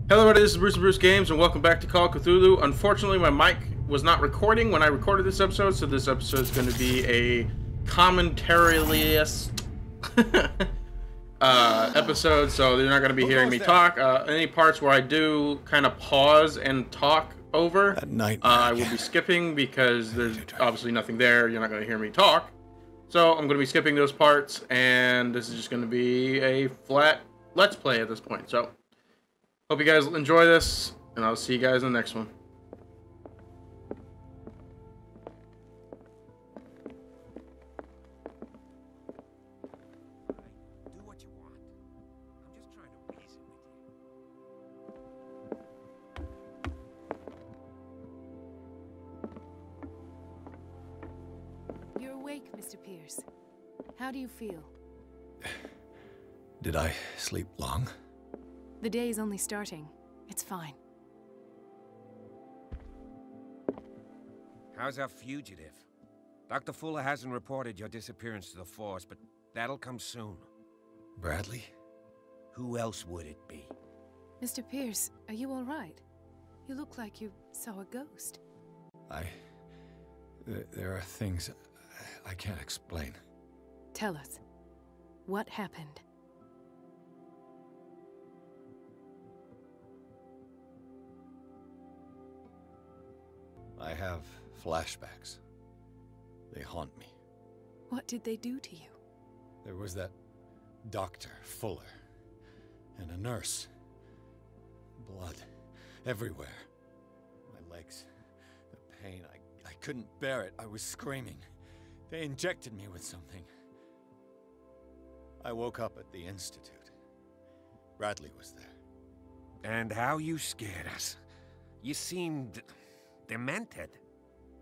Hello everybody, this is Bruce of BruceGames, and welcome back to Call of Cthulhu. Unfortunately, my mic was not recording when I recorded this episode, so this episode is going to be a commentary-less episode, so they're not going to be hearing me talk. Any parts where I do kind of pause and talk over, I will be skipping because there's obviously nothing there. You're not going to hear me talk. So I'm going to be skipping those parts, and this is just going to be a flat Let's Play at this point. So hope you guys enjoy this, and I'll see you guys in the next one. Do what you want. I'm just trying to reason with you. You're awake, Mr. Pierce. How do you feel? Did I sleep long? The day is only starting. It's fine. How's our fugitive? Dr. Fuller hasn't reported your disappearance to the force, but that'll come soon. Bradley? Who else would it be? Mr. Pierce, are you all right? You look like you saw a ghost. There are things I can't explain. Tell us. What happened? I have flashbacks. They haunt me. What did they do to you? There was that Dr. Fuller and a nurse. Blood everywhere. My legs, the pain, I couldn't bear it. I was screaming. They injected me with something. I woke up at the Institute. Bradley was there. And how you scared us. You seemed demented.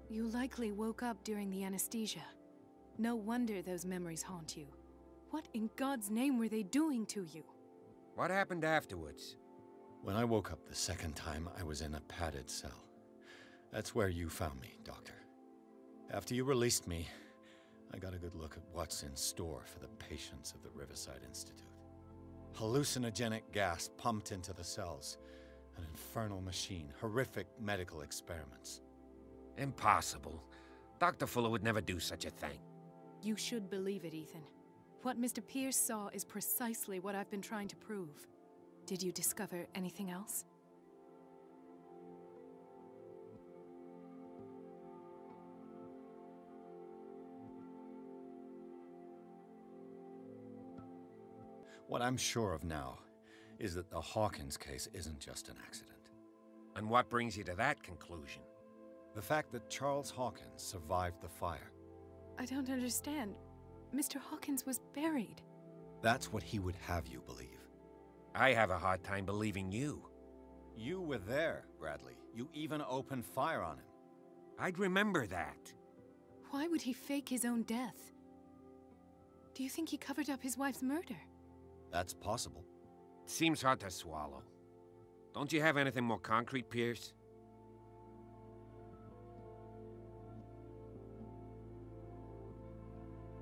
You likely woke up during the anesthesia. No wonder those memories haunt you. What in God's name were they doing to you? What happened afterwards? When I woke up the second time, I was in a padded cell. That's where you found me, Doctor. After you released me, I got a good look at what's in store for the patients of the Riverside Institute. Hallucinogenic gas pumped into the cells. An infernal machine, horrific medical experiments. Impossible. Dr. Fuller would never do such a thing. You should believe it, Ethan. What Mr. Pierce saw is precisely what I've been trying to prove. Did you discover anything else? What I'm sure of now is that the Awakens case isn't just an accident. And what brings you to that conclusion? The fact that Charles Hawkins survived the fire. I don't understand. Mr. Hawkins was buried. That's what he would have you believe. I have a hard time believing you. You were there, Bradley. You even opened fire on him. I'd remember that. Why would he fake his own death? Do you think he covered up his wife's murder? That's possible. Seems hard to swallow. Don't you have anything more concrete, Pierce?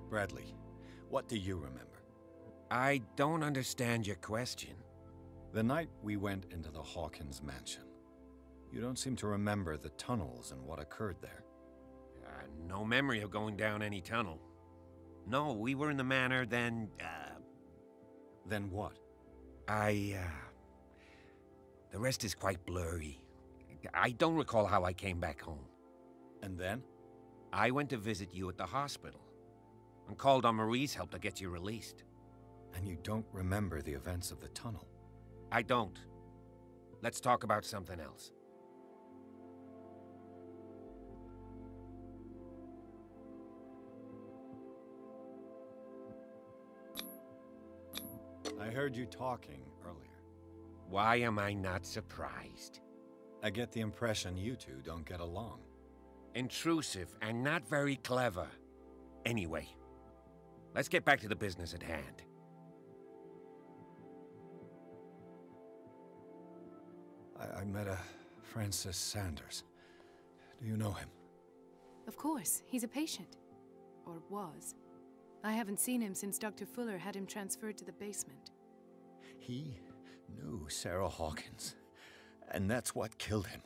Bradley, what do you remember? I don't understand your question. The night we went into the Hawkins mansion. You don't seem to remember the tunnels and what occurred there. No memory of going down any tunnel. No, we were in the manor, then, Then what? The rest is quite blurry. I don't recall how I came back home. And then? I went to visit you at the hospital, and called on Marie's help to get you released. And you don't remember the events of the tunnel? I don't. Let's talk about something else. I heard you talking earlier. Why am I not surprised? I get the impression you two don't get along. Intrusive and not very clever. Anyway, let's get back to the business at hand. I met a Francis Sanders. Do you know him? Of course, he's a patient. Or was. I haven't seen him since Dr. Fuller had him transferred to the basement. He knew Sarah Hawkins. And that's what killed him.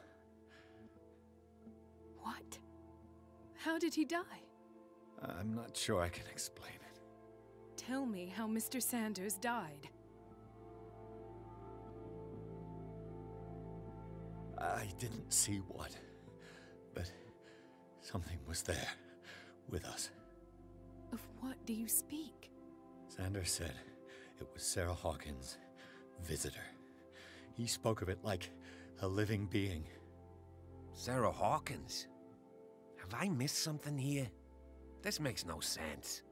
What? How did he die? I'm not sure I can explain it. Tell me how Mr. Sanders died. I didn't see what, but something was there with us. Of what do you speak? Sanders said it was Sarah Hawkins' visitor. He spoke of it like a living being. Sarah Hawkins? Have I missed something here? This makes no sense.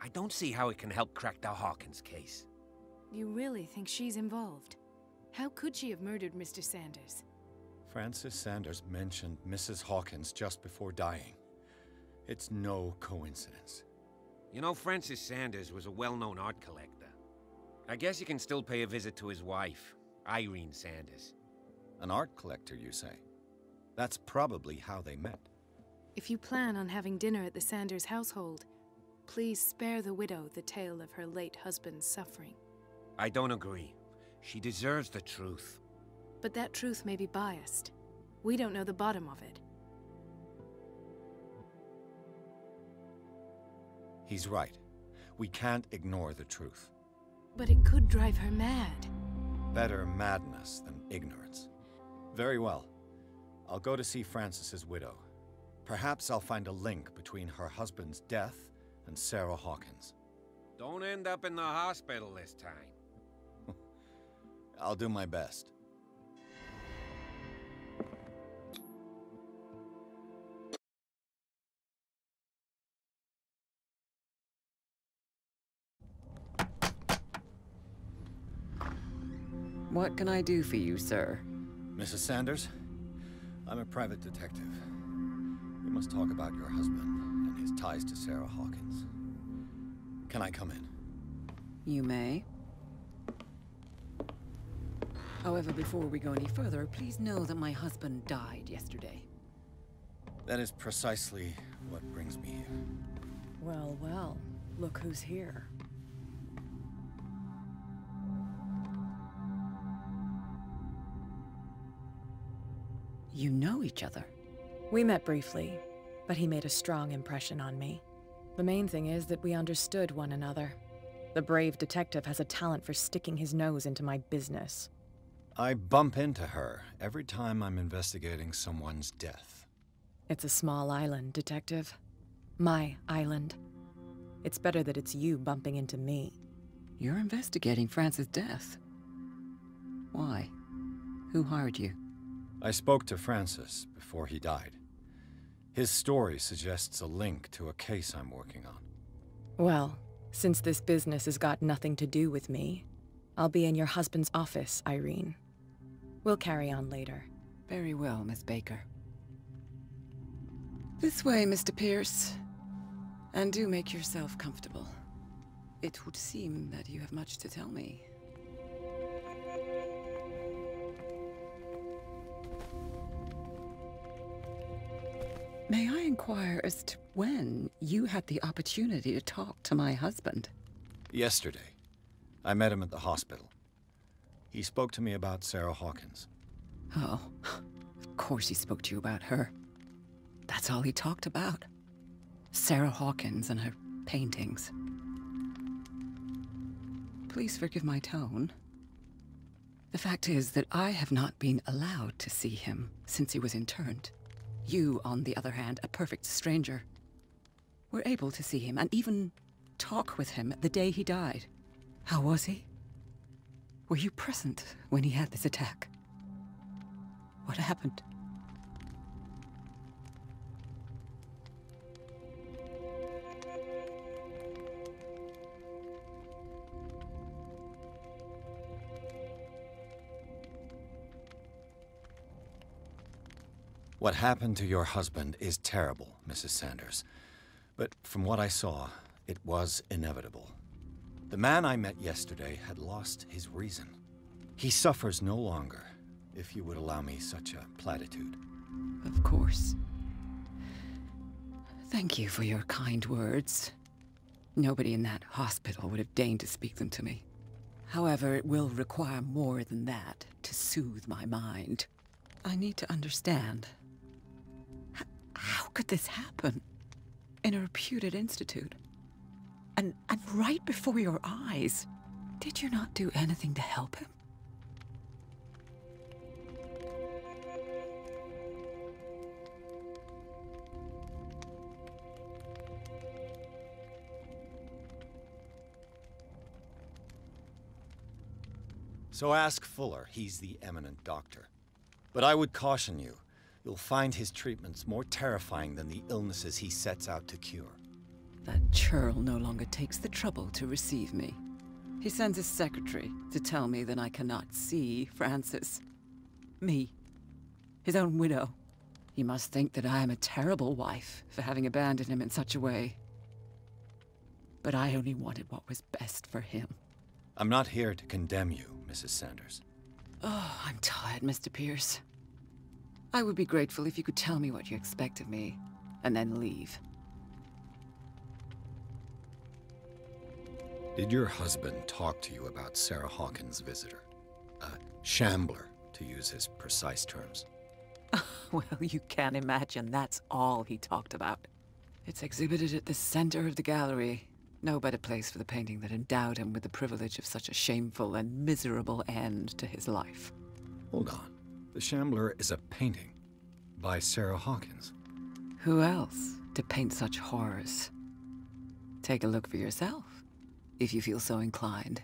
I don't see how it can help crack the Hawkins case. You really think she's involved? How could she have murdered Mr. Sanders? Francis Sanders mentioned Mrs. Hawkins just before dying. It's no coincidence. You know, Francis Sanders was a well-known art collector. I guess you can still pay a visit to his wife, Irene Sanders. An art collector, you say? That's probably how they met. If you plan on having dinner at the Sanders household, please spare the widow the tale of her late husband's suffering. I don't agree. She deserves the truth. But that truth may be biased. We don't know the bottom of it. He's right. We can't ignore the truth. But it could drive her mad. Better madness than ignorance. Very well. I'll go to see Francis's widow. Perhaps I'll find a link between her husband's death and Sarah Hawkins. Don't end up in the hospital this time. I'll do my best. What can I do for you, sir? Mrs. Sanders, I'm a private detective. We must talk about your husband and his ties to Sarah Hawkins. Can I come in? You may. However, before we go any further, please know that my husband died yesterday. That is precisely what brings me here. Well, well, look who's here. You know each other. We met briefly, but he made a strong impression on me. The main thing is that we understood one another. The brave detective has a talent for sticking his nose into my business. I bump into her every time I'm investigating someone's death. It's a small island, Detective. My island. It's better that it's you bumping into me. You're investigating Francis' death. Why? Who hired you? I spoke to Francis before he died. His story suggests a link to a case I'm working on. Well, since this business has got nothing to do with me, I'll be in your husband's office, Irene. We'll carry on later. Very well, Miss Baker. This way, Mr. Pierce. And do make yourself comfortable. It would seem that you have much to tell me. May I inquire as to when you had the opportunity to talk to my husband? Yesterday. I met him at the hospital. He spoke to me about Sarah Hawkins. Oh, of course he spoke to you about her. That's all he talked about. Sarah Hawkins and her paintings. Please forgive my tone. The fact is that I have not been allowed to see him since he was interned. You, on the other hand, a perfect stranger, were able to see him and even talk with him the day he died. How was he? Were you present when he had this attack? What happened? What happened to your husband is terrible, Mrs. Sanders. But from what I saw, it was inevitable. The man I met yesterday had lost his reason. He suffers no longer, if you would allow me such a platitude. Of course. Thank you for your kind words. Nobody in that hospital would have deigned to speak them to me. However, it will require more than that to soothe my mind. I need to understand. How could this happen? In a reputed institute? And right before your eyes? Did you not do anything to help him? So ask Fuller, he's the eminent doctor. But I would caution you, you'll find his treatments more terrifying than the illnesses he sets out to cure. That churl no longer takes the trouble to receive me. He sends his secretary to tell me that I cannot see Francis. Me. His own widow. He must think that I am a terrible wife for having abandoned him in such a way. But I only wanted what was best for him. I'm not here to condemn you, Mrs. Sanders. Oh, I'm tired, Mr. Pierce. I would be grateful if you could tell me what you expect of me, and then leave. Did your husband talk to you about Sarah Hawkins' visitor? Shambler, to use his precise terms. Well, you can imagine that's all he talked about. It's exhibited at the center of the gallery. No better place for the painting that endowed him with the privilege of such a shameful and miserable end to his life. Hold on. The Shambler is a painting by Sarah Hawkins. Who else to paint such horrors? Take a look for yourself, if you feel so inclined.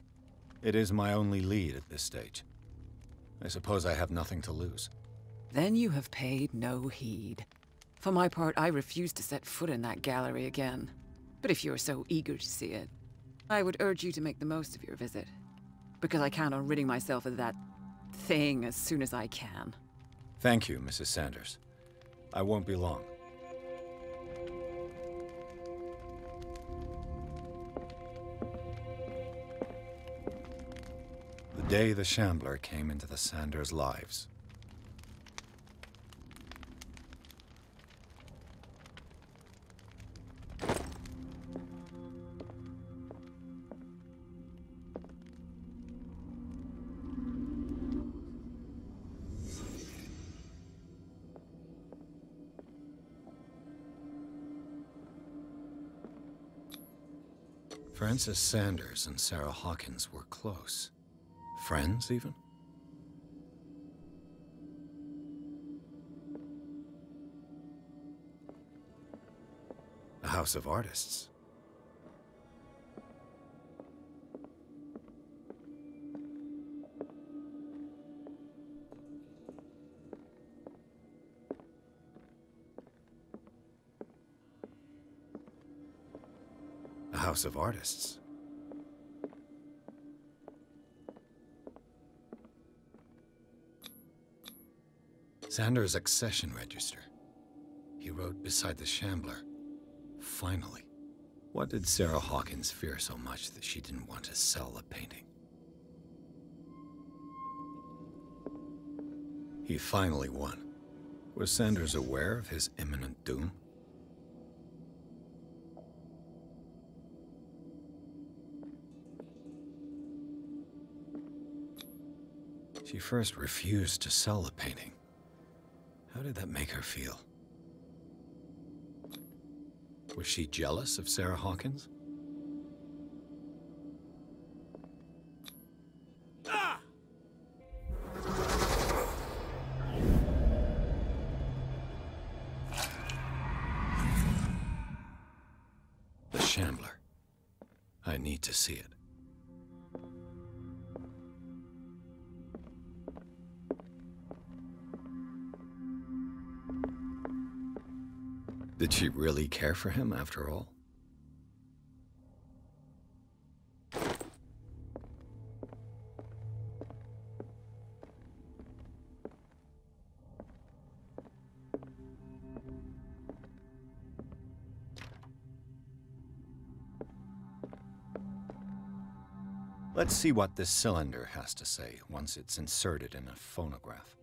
It is my only lead at this stage. I suppose I have nothing to lose. Then you have paid no heed. For my part, I refuse to set foot in that gallery again. But if you're so eager to see it, I would urge you to make the most of your visit. Because I count on ridding myself of that thing as soon as I can. Thank you, Mrs. Sanders. I won't be long. The day the Shambler came into the Sanders' lives. Francis Sanders and Sarah Hawkins were close. Friends, even? A house of artists. A house of artists. Sanders' accession register. He wrote beside the Shambler, "Finally." What did Sarah Hawkins fear so much that she didn't want to sell the painting? He finally won. Was Sanders aware of his imminent doom? She first refused to sell the painting. How did that make her feel? Was she jealous of Sarah Hawkins? Ah! The Shambler. I need to see it. Did she really care for him after all? Let's see what this cylinder has to say once it's inserted in a phonograph.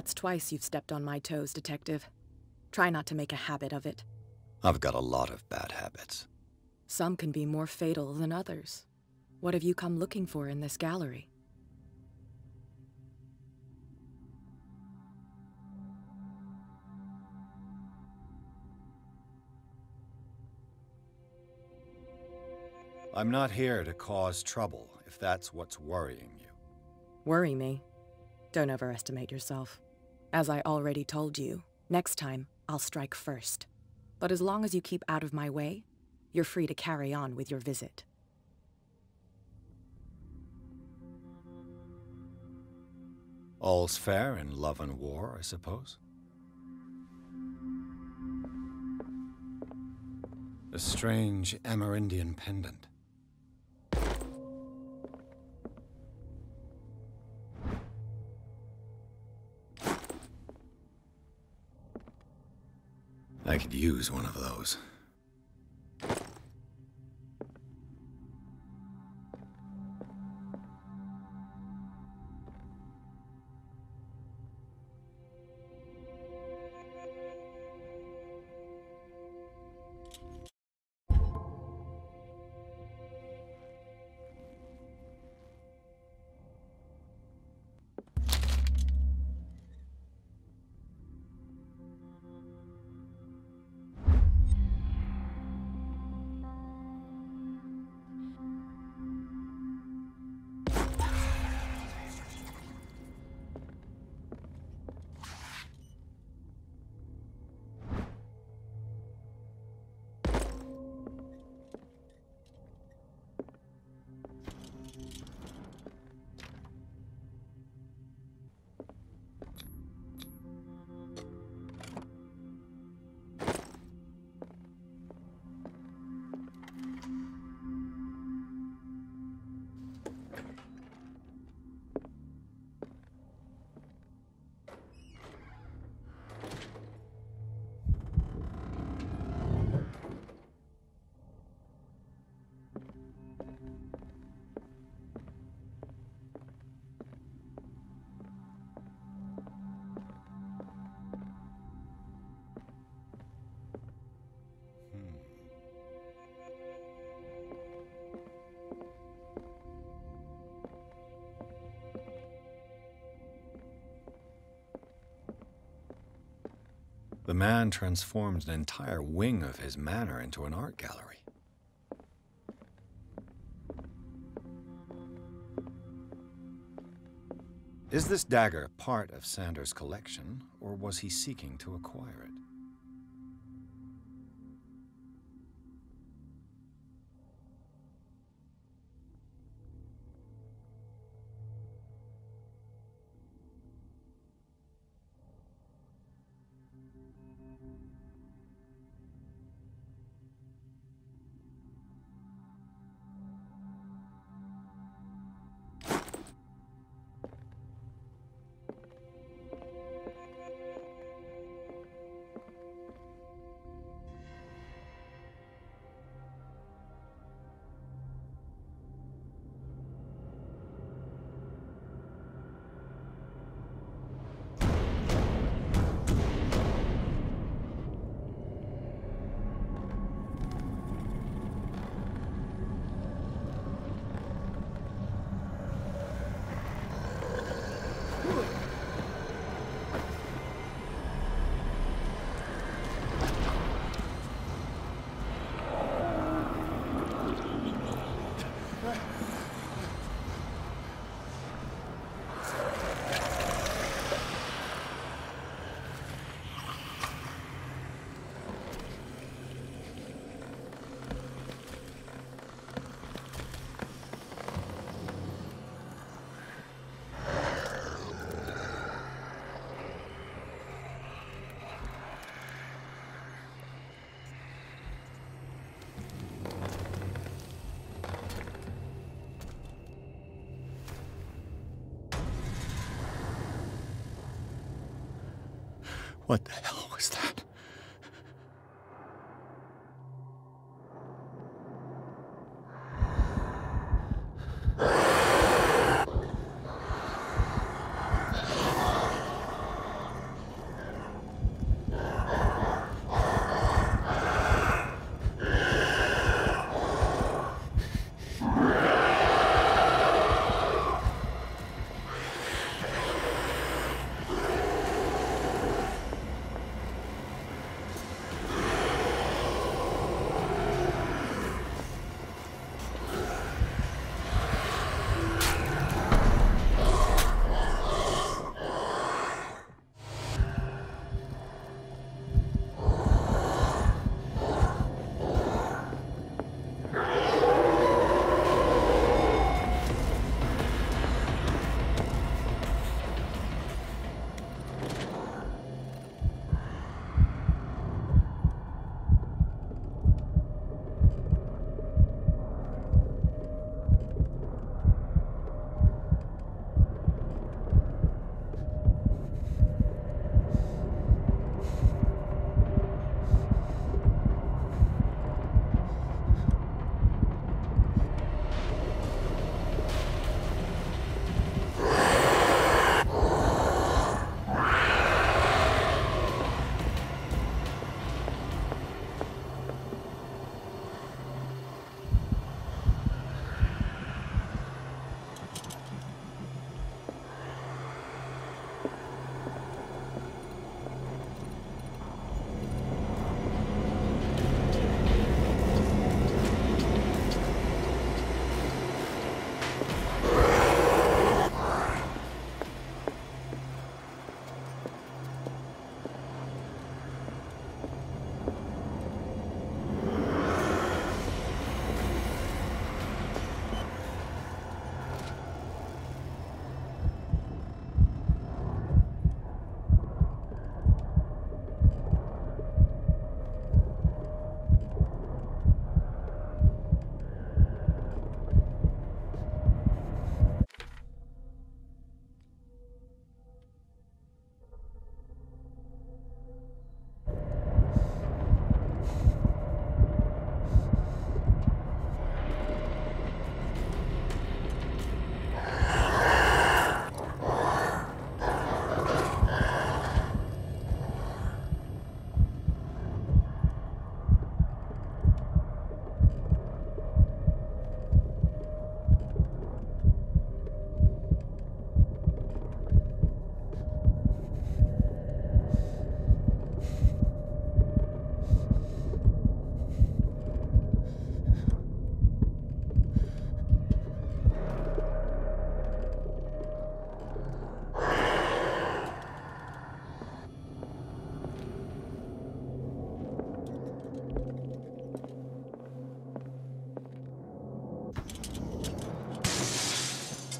That's twice you've stepped on my toes, Detective. Try not to make a habit of it. I've got a lot of bad habits. Some can be more fatal than others. What have you come looking for in this gallery? I'm not here to cause trouble, if that's what's worrying you. Worry me? Don't overestimate yourself. As I already told you, next time, I'll strike first. But as long as you keep out of my way, you're free to carry on with your visit. All's fair in love and war, I suppose? A strange Amerindian pendant. I could use one of those. The man transformed an entire wing of his manor into an art gallery. Is this dagger part of Sanders' collection, or was he seeking to acquire it? What the hell was that?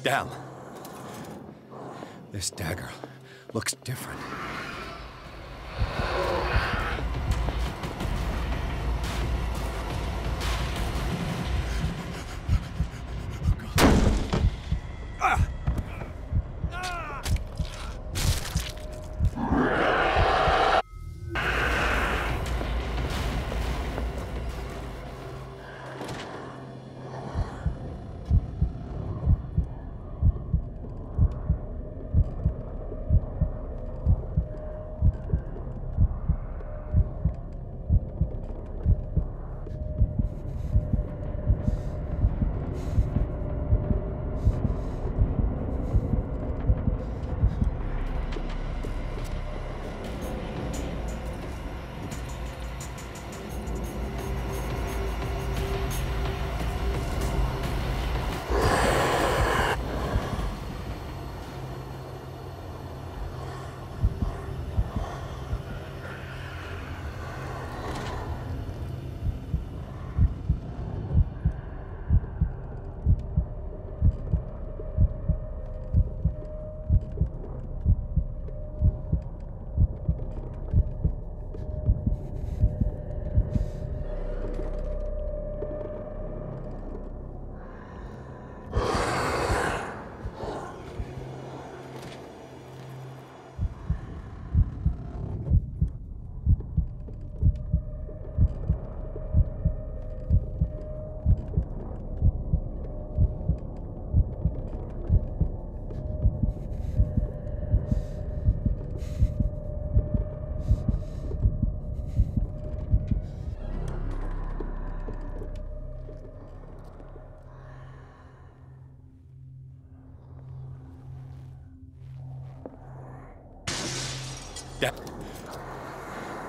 Damn. This dagger looks different.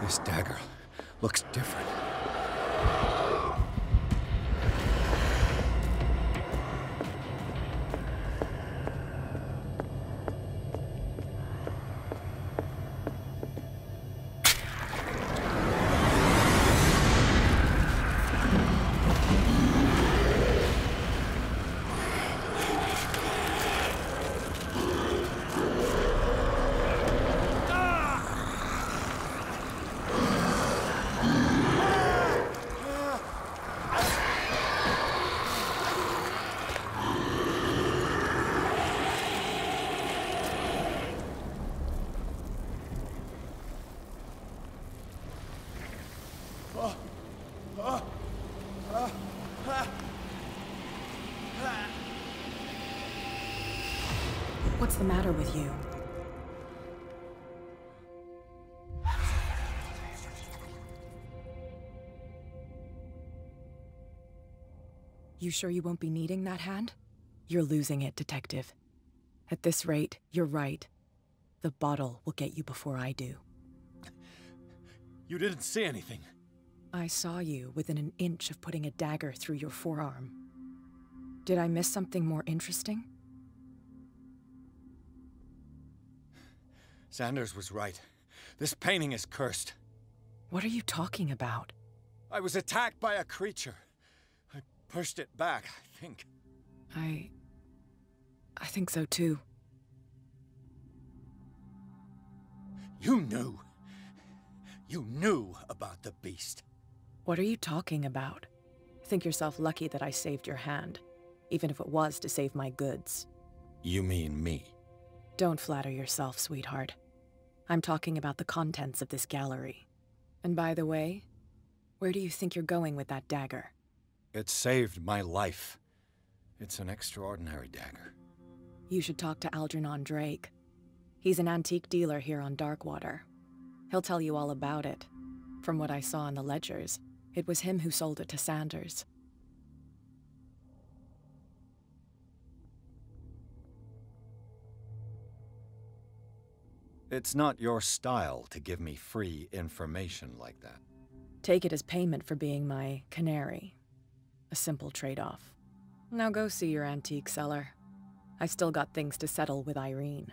This dagger looks different. What's the matter with you? You sure you won't be needing that hand? You're losing it, Detective. At this rate, you're right. The bottle will get you before I do. You didn't see anything. I saw you within an inch of putting a dagger through your forearm. Did I miss something more interesting? Sanders was right. This painting is cursed. What are you talking about? I was attacked by a creature. I pushed it back, I think. I think so too. You knew. You knew about the beast. What are you talking about? Think yourself lucky that I saved your hand, even if it was to save my goods. You mean me? Don't flatter yourself, sweetheart. I'm talking about the contents of this gallery. And by the way, where do you think you're going with that dagger? It saved my life. It's an extraordinary dagger. You should talk to Algernon Drake. He's an antique dealer here on Darkwater. He'll tell you all about it. From what I saw in the ledgers, it was him who sold it to Sanders. It's not your style to give me free information like that. Take it as payment for being my canary. A simple trade-off. Now go see your antique seller. I've still got things to settle with Irene.